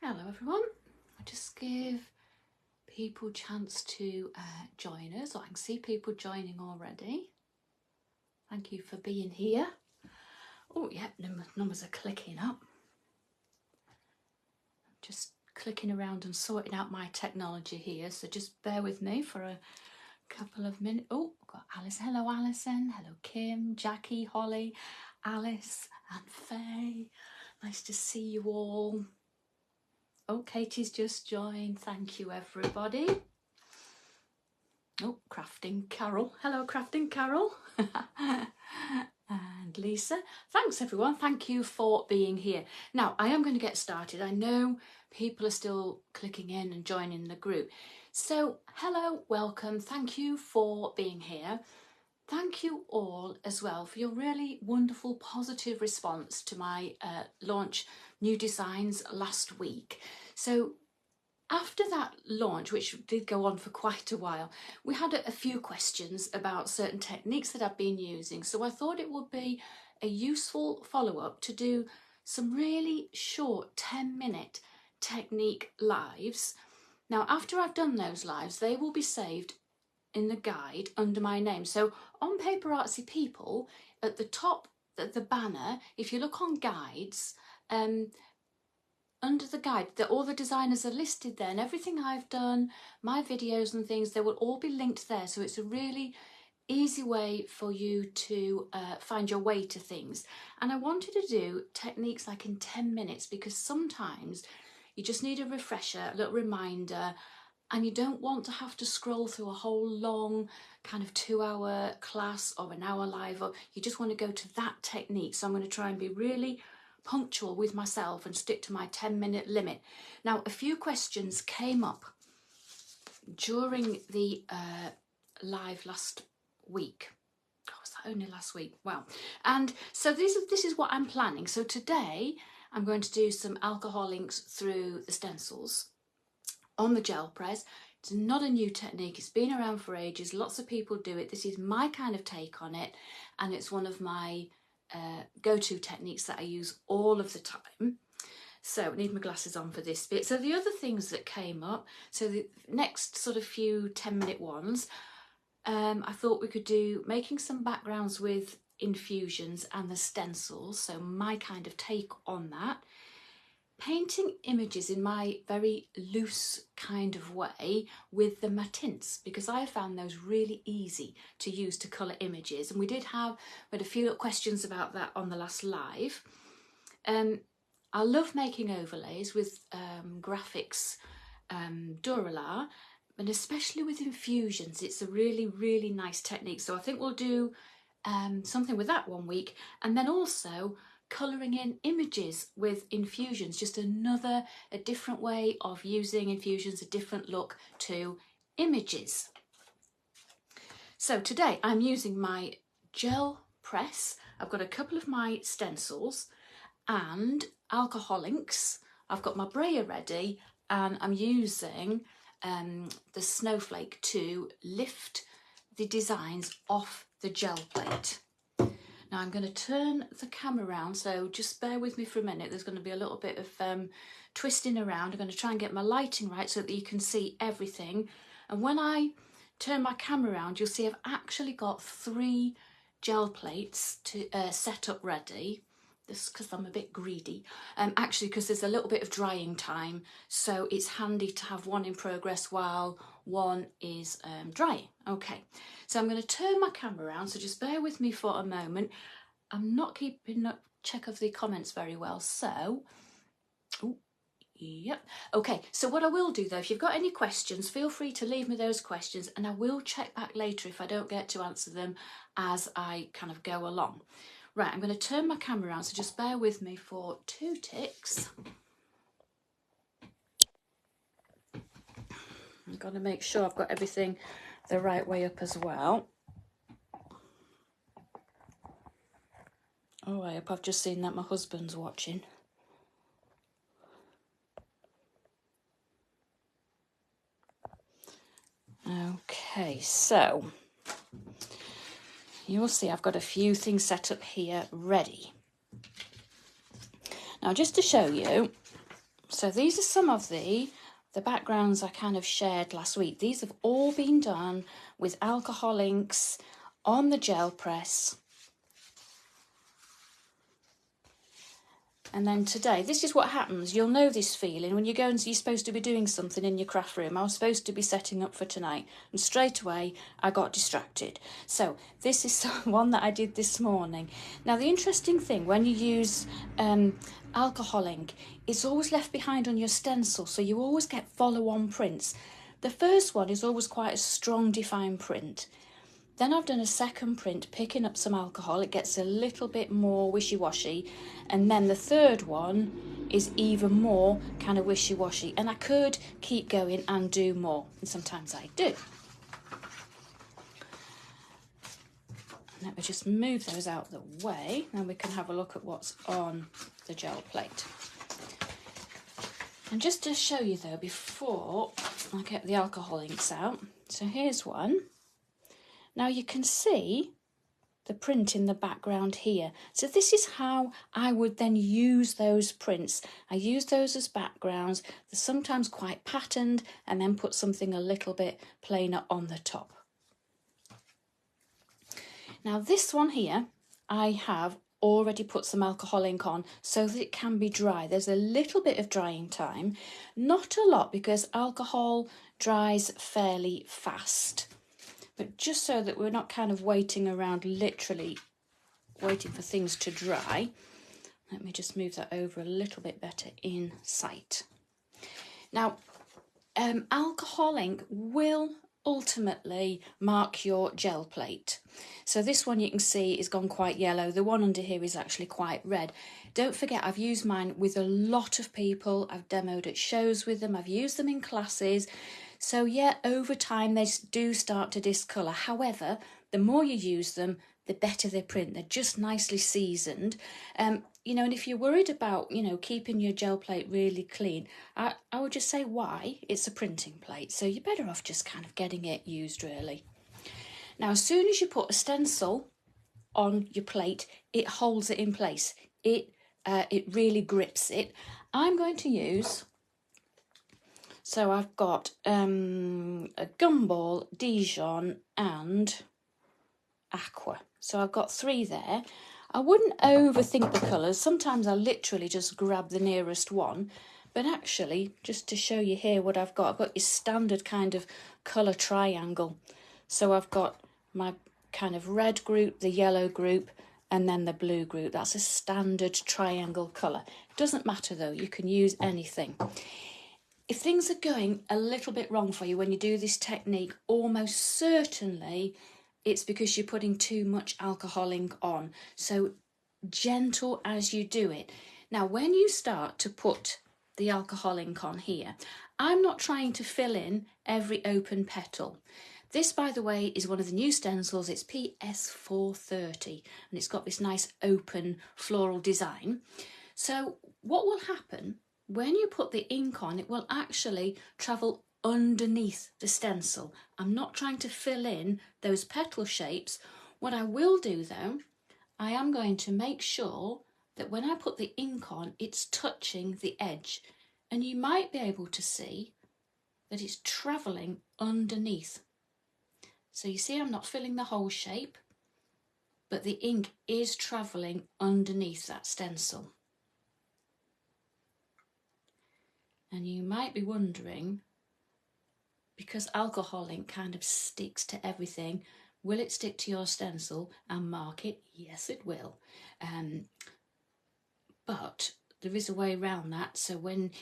Hello everyone. I just give people a chance to join us. I can see people joining already. Thank you for being here. Oh yeah, numbers are clicking up. Just clicking around and sorting out my technology here, so just bear with me for a couple of minutes. Oh, I've got Alice. Hello Alison. Hello Kim, Jackie, Holly, Alice and Faye. Nice to see you all. Oh, Katie's just joined. Thank you, everybody. Oh, Crafting Carol. Hello, Crafting Carol. And Lisa. Thanks, everyone. Thank you for being here. Now, I am going to get started. I know people are still clicking in and joining the group. So, hello, welcome. Thank you for being here. Thank you all as well for your really wonderful positive response to my launch New Designs last week. So after that launch, which did go on for quite a while, we had a few questions about certain techniques that I've been using. So I thought it would be a useful follow-up to do some really short 10-minute technique lives. Now, after I've done those lives, they will be saved in the guide under my name. So on Paper Artsy People, at the top, the banner, if you look on guides, under the guide, all the designers are listed there, and everything I've done, my videos and things, they will all be linked there. So it's a really easy way for you to find your way to things. And I wanted to do techniques like in 10 minutes because sometimes you just need a refresher, a little reminder, and you don't want to have to scroll through a whole long kind of 2-hour class or an hour live, or you just want to go to that technique. So I'm going to try and be really punctual with myself and stick to my 10-minute limit. Now, a few questions came up during the live last week. Oh, was that only last week? Wow. And so this is what I'm planning. So today I'm going to do some alcohol inks through the stencils on the gel press. It's not a new technique, it's been around for ages, lots of people do it. This is my kind of take on it, and it's one of my go-to techniques that I use all of the time. So I need my glasses on for this bit. So the other things that came up, so the next sort of few 10-minute ones, I thought we could do making some backgrounds with infusions and the stencils, so my kind of take on that. Painting images in my very loose kind of way with the matins, because I found those really easy to use to colour images, and we had a few questions about that on the last live. I love making overlays with graphics Duralar, and especially with infusions. It's a really, really nice technique. So I think we'll do something with that one week, and then also colouring in images with infusions, just a different way of using infusions, a different look to images. So today I'm using my gel press. I've got a couple of my stencils and alcohol inks. I've got my brayer ready, and I'm using the snowflake to lift the designs off the gel plate. Now I'm going to turn the camera around, so just bear with me for a minute. There's going to be a little bit of twisting around. I'm going to try and get my lighting right so that you can see everything. And when I turn my camera around, you'll see I've actually got 3 gel plates to set up ready. This because I'm a bit greedy, actually, because there's a little bit of drying time, so it's handy to have one in progress while one is drying. Okay, so I'm going to turn my camera around, so just bear with me for a moment. I'm not keeping check of the comments very well, so yep. Okay, so what I will do though, if you've got any questions, feel free to leave me those questions, and I will check back later if I don't get to answer them as I kind of go along. Right, I'm going to turn my camera around, so just bear with me for 2 ticks. I've got to make sure I've got everything the right way up as well. Oh, I hope I've just seen that my husband's watching. Okay, so you'll see I've got a few things set up here ready. Now, just to show you, So these are some of the backgrounds I kind of shared last week. These have all been done with alcohol inks on the gel press. And then today, this is what happens. You'll know this feeling when you go and you're supposed to be doing something in your craft room. I was supposed to be setting up for tonight, and straight away I got distracted. So this is one that I did this morning. Now the interesting thing, when you use alcohol ink, it's always left behind on your stencil, so you always get follow-on prints. The first one is always quite a strong defined print. Then I've done a second print picking up some alcohol. It gets a little bit more wishy-washy. And then the third one is even more kind of wishy-washy. And I could keep going and do more. And sometimes I do. Let me just move those out of the way. Then we can have a look at what's on the gel plate. And just to show you though, before I get the alcohol inks out. So here's one. Now you can see the print in the background here. So this is how I would then use those prints. I use those as backgrounds. They're sometimes quite patterned, and then put something a little bit plainer on the top. Now this one here, I have already put some alcohol ink on so that it can be dry. There's a little bit of drying time, not a lot because alcohol dries fairly fast. But just so that we're not kind of waiting around, literally waiting for things to dry, let me just move that over a little bit better in sight. Now, alcohol ink will ultimately mark your gel plate. So this one you can see is gone quite yellow. The one under here is actually quite red. Don't forget, I've used mine with a lot of people. I've demoed at shows with them. I've used them in classes. So yeah, over time they do start to discolour. However, the more you use them, the better they print. They're just nicely seasoned. You know, and if you're worried about, you know, keeping your gel plate really clean, I would just say why? It's a printing plate. So you're better off just kind of getting it used really. Now, as soon as you put a stencil on your plate, it holds it in place. It really grips it. I'm going to use... So I've got a Gumball, Dijon and Aqua. So I've got 3 there. I wouldn't overthink the colours. Sometimes I literally just grab the nearest one. But actually, just to show you here what I've got your standard kind of colour triangle. So I've got my kind of red group, the yellow group, and then the blue group. That's a standard triangle colour. It doesn't matter though, you can use anything. If things are going a little bit wrong for you when you do this technique, almost certainly it's because you're putting too much alcohol ink on. So gentle as you do it. Now, when you start to put the alcohol ink on here, I'm not trying to fill in every open petal. This, by the way, is one of the new stencils. It's PS430 and it's got this nice open floral design. So what will happen when you put the ink on, it will actually travel underneath the stencil. I'm not trying to fill in those petal shapes. What I will do though, I am going to make sure that when I put the ink on, it's touching the edge. And you might be able to see that it's travelling underneath. So you see I'm not filling the whole shape, but the ink is travelling underneath that stencil. And you might be wondering, because alcohol ink kind of sticks to everything, will it stick to your stencil and mark it? Yes, it will. But there is a way around that. So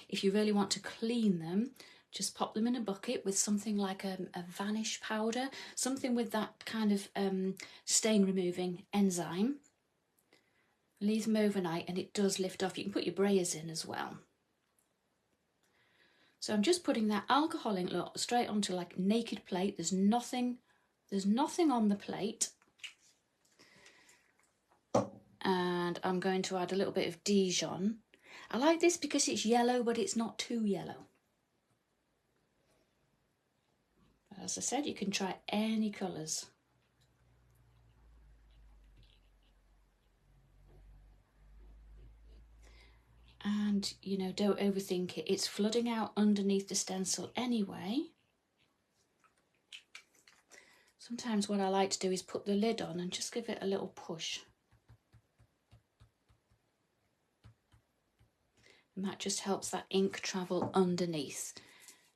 if you really want to clean them, just pop them in a bucket with something like a vanish powder, something with that kind of stain removing enzyme. Leave them overnight and it does lift off. You can put your brayers in as well. So I'm just putting that alcohol ink straight onto like naked plate. There's nothing on the plate. And I'm going to add a little bit of Dijon. I like this because it's yellow, but it's not too yellow. But as I said, you can try any colours. And and, you know, don't overthink it. It's flooding out underneath the stencil anyway. Sometimes what I like to do is put the lid on and just give it a little push. And that just helps that ink travel underneath.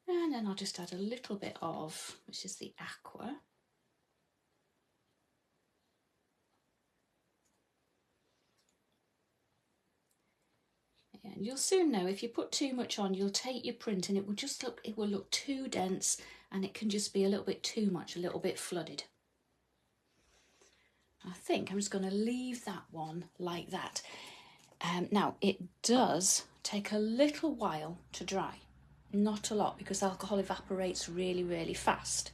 And then I'll just add a little bit of, which is the aqua. And you'll soon know if you put too much on, you'll take your print and it will look too dense, and it can just be a little bit too much, a little bit flooded. I think I'm just going to leave that one like that. Now it does take a little while to dry, not a lot, because alcohol evaporates really, really fast.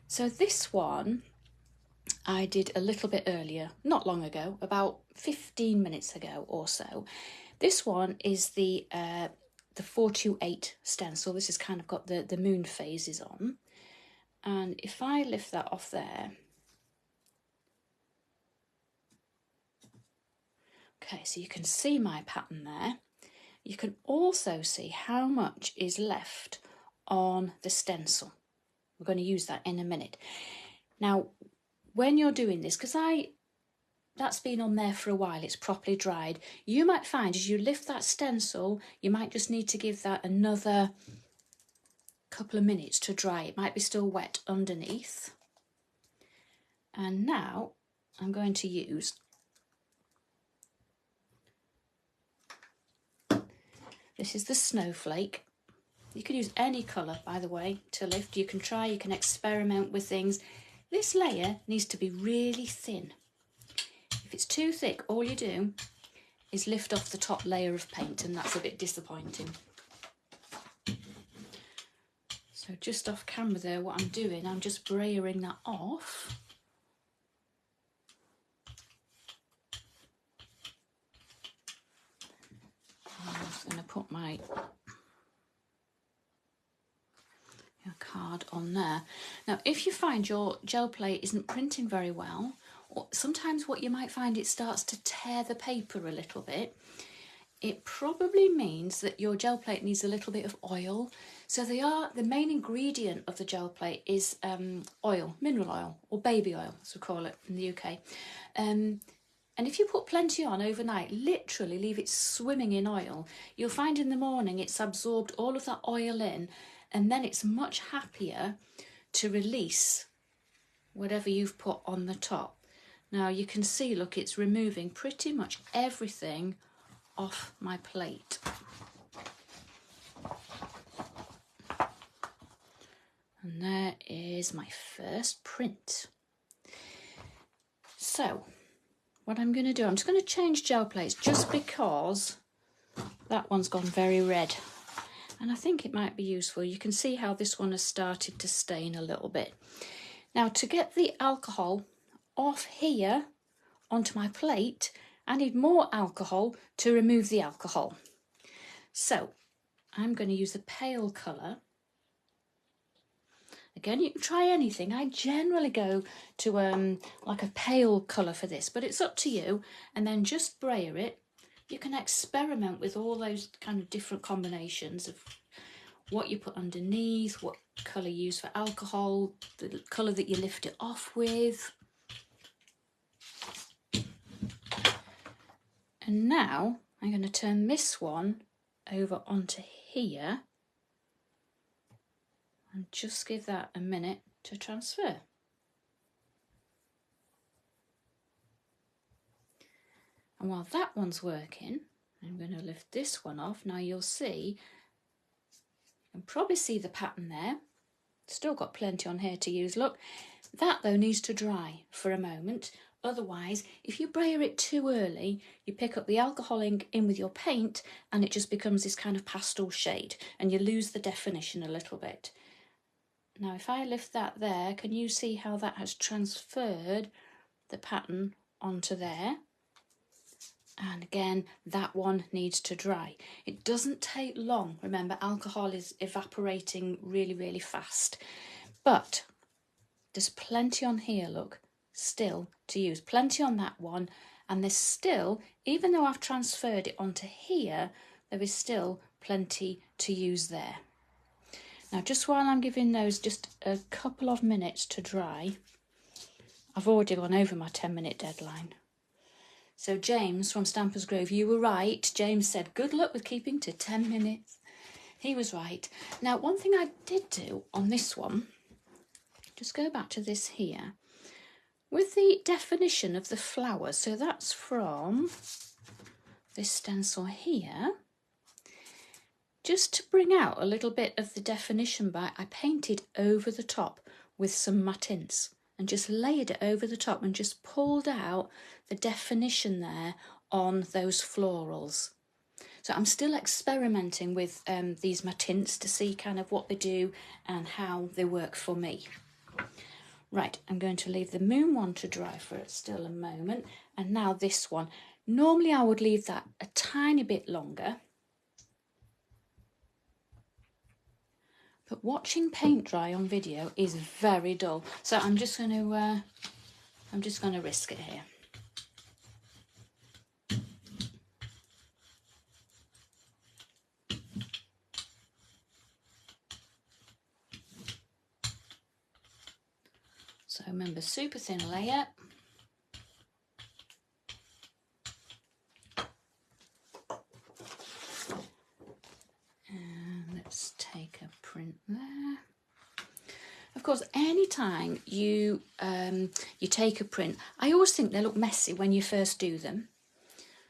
So this one I did a little bit earlier, not long ago, about 15 minutes ago or so. This one is the 428 stencil. This has kind of got the moon phases on. And if I lift that off there, okay, so you can see my pattern there. You can also see how much is left on the stencil. We're going to use that in a minute. Now, when you're doing this, because that's been on there for a while, it's properly dried, you might find as you lift that stencil, you might just need to give that another couple of minutes to dry. It might be still wet underneath. And now I'm going to use this is the snowflake. You can use any colour, by the way, to lift. You can try, you can experiment with things. This layer needs to be really thin. If it's too thick, all you do is lift off the top layer of paint, and that's a bit disappointing. So just off camera there, what I'm doing, I'm just brayering that off. I'm just going to put my card on there. Now, if you find your gel plate isn't printing very well, or sometimes what you might find, it starts to tear the paper a little bit, it probably means that your gel plate needs a little bit of oil. So the main ingredient of the gel plate is oil, mineral oil, or baby oil, as we call it in the UK. And if you put plenty on overnight, literally leave it swimming in oil, you'll find in the morning it's absorbed all of that oil in, and then it's much happier to release whatever you've put on the top. Now you can see, look, it's removing pretty much everything off my plate. And there is my first print. So what I'm going to do, I'm just going to change gel plates just because that one's gone very red. And I think it might be useful. You can see how this one has started to stain a little bit. Now, to get the alcohol off here onto my plate, I need more alcohol to remove the alcohol. So I'm going to use a pale colour. Again, you can try anything. I generally go to like a pale colour for this, but it's up to you. And then just brayer it. You can experiment with all those kind of different combinations of what you put underneath, what colour you use for alcohol, the colour that you lift it off with. And now I'm going to turn this one over onto here and just give that a minute to transfer. And while that one's working, I'm going to lift this one off. Now you'll see, you can probably see the pattern there. Still got plenty on here to use. Look, that though needs to dry for a moment. Otherwise, if you brayer it too early, you pick up the alcohol ink in with your paint and it just becomes this kind of pastel shade and you lose the definition a little bit. Now if I lift that there, can you see how that has transferred the pattern onto there? And again, that one needs to dry. It doesn't take long. Remember, alcohol is evaporating really, really fast. But there's plenty on here, look, still to use. Plenty on that one. And there's still, even though I've transferred it onto here, there is still plenty to use there. Now, just while I'm giving those just a couple of minutes to dry, I've already gone over my 10-minute deadline. So James from Stampers Grove, you were right. James said, good luck with keeping to 10 minutes. He was right. Now, one thing I did do on this one, just go back to this here, with the definition of the flowers. So that's from this stencil here. Just to bring out a little bit of the definition back, I painted over the top with some matte inks and just layered it over the top and just pulled out the definition there on those florals. So I'm still experimenting with these matte inks to see kind of what they do and how they work for me. Right, I'm going to leave the moon one to dry for still a moment. And now this one. Normally I would leave that a tiny bit longer. But watching paint dry on video is very dull. So I'm just going to risk it here. So remember, super thin layer. And let's take a print there. Of course, anytime you take a print, I always think they look messy when you first do them.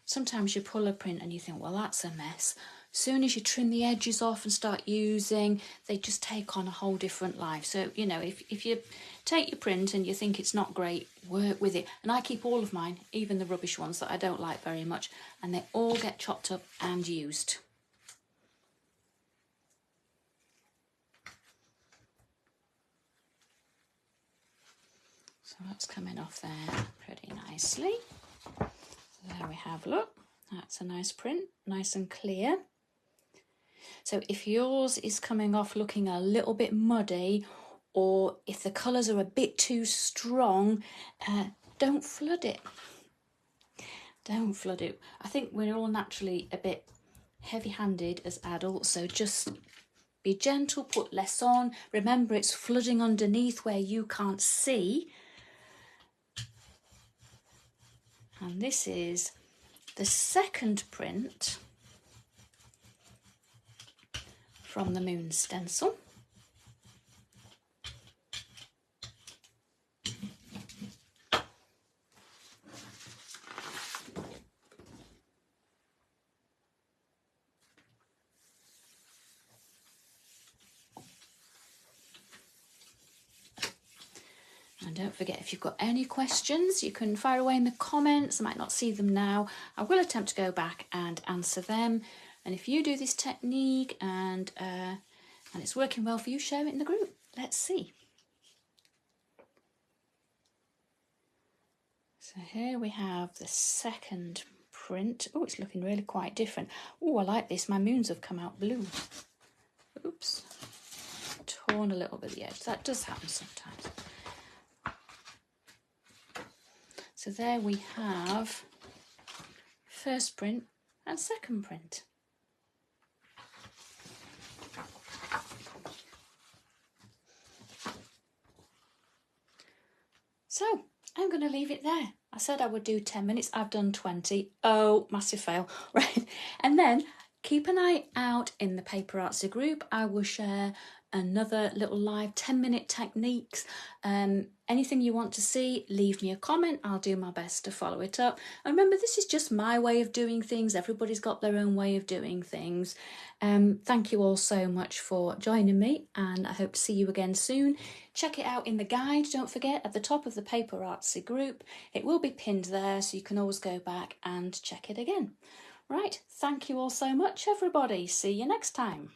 Sometimes you pull a print and you think, well, that's a mess. As soon as you trim the edges off and start using, they just take on a whole different life. So, you know, if you take your print and you think it's not great, work with it. And I keep all of mine, even the rubbish ones that I don't like very much, and they all get chopped up and used. So that's coming off there pretty nicely. So there we have, look, that's a nice print, nice and clear. So if yours is coming off looking a little bit muddy, or if the colours are a bit too strong, don't flood it. Don't flood it. I think we're all naturally a bit heavy-handed as adults, so just be gentle, put less on. Remember, it's flooding underneath where you can't see. And this is the second print from the moon stencil. And don't forget, if you've got any questions, you can fire away in the comments. I might not see them now. I will attempt to go back and answer them. And if you do this technique and it's working well for you, share it in the group. Let's see. So here we have the second print. Oh, it's looking really quite different. Oh, I like this. My moons have come out blue. Oops. Torn a little bit the edge. That does happen sometimes. So there we have first print and second print. So I'm going to leave it there. I said I would do 10 minutes. I've done 20. Oh, massive fail. Right. And then keep an eye out in the Paper Artsy group. I will share another little live 10-minute techniques. Anything you want to see, leave me a comment. I'll do my best to follow it up. And remember, this is just my way of doing things. Everybody's got their own way of doing things. Thank you all so much for joining me, and I hope to see you again soon. Check it out in the guide, don't forget, at the top of the Paper Artsy group. It will be pinned there, so you can always go back and check it again. Right, thank you all so much, everybody. See you next time.